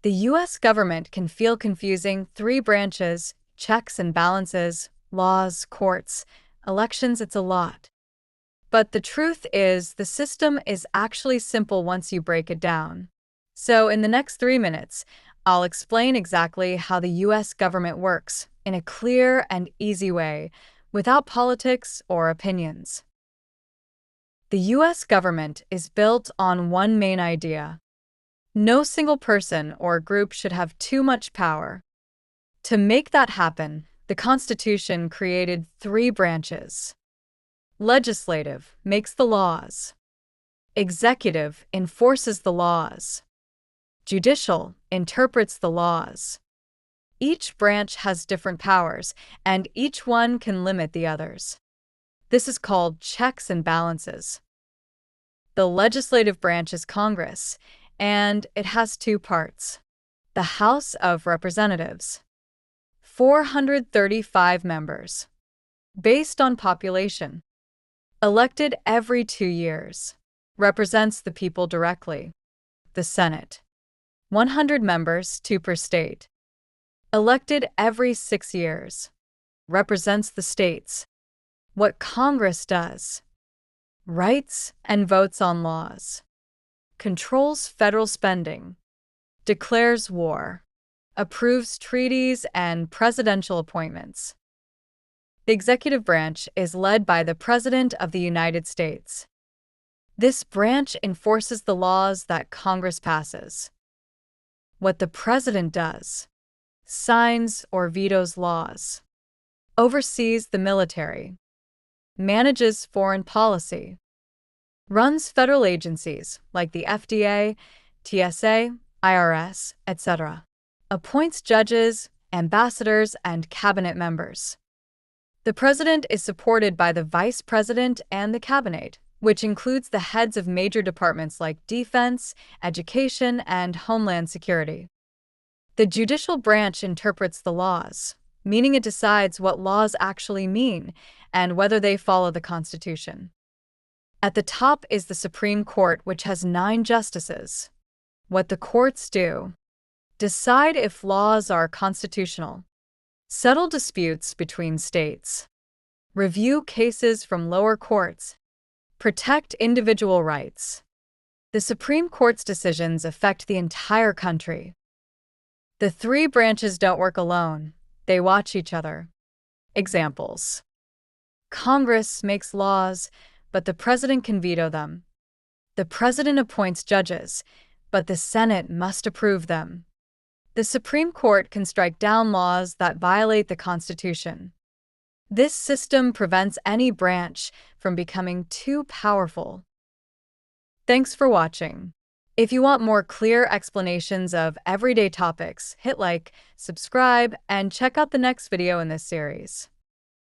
The U.S. government can feel confusing: three branches, checks and balances, laws, courts, elections. It's a lot. But the truth is, the system is actually simple once you break it down. So, in the next 3 minutes, I'll explain exactly how the U.S. government works in a clear and easy way, without politics or opinions. The U.S. government is built on one main idea: no single person or group should have too much power. To make that happen, the Constitution created three branches. Legislative makes the laws. Executive enforces the laws. Judicial interprets the laws. Each branch has different powers, and each one can limit the others. This is called checks and balances. The legislative branch is Congress, and it has two parts. The House of Representatives, 435 members, based on population, elected every 2 years, represents the people directly. The Senate, 100 members, 2 per state, elected every 6 years, represents the states. What Congress does: writes and votes on laws, controls federal spending, declares war, approves treaties and presidential appointments. The executive branch is led by the President of the United States. This branch enforces the laws that Congress passes. What the President does: signs or vetoes laws, oversees the military, manages foreign policy, runs federal agencies like the FDA, TSA, IRS, etc., appoints judges, ambassadors, and cabinet members. The president is supported by the vice president and the cabinet, which includes the heads of major departments like defense, education, and homeland security. The judicial branch interprets the laws, meaning it decides what laws actually mean and whether they follow the Constitution. At the top is the Supreme Court, which has 9 justices. What the courts do: decide if laws are constitutional, settle disputes between states, review cases from lower courts, protect individual rights. The Supreme Court's decisions affect the entire country. The three branches don't work alone, they watch each other. Examples: Congress makes laws, but the president can veto them. The president appoints judges, but the Senate must approve them. The Supreme Court can strike down laws that violate the Constitution. This system prevents any branch from becoming too powerful. Thanks for watching. If you want more clear explanations of everyday topics, hit like, subscribe, and check out the next video in this series.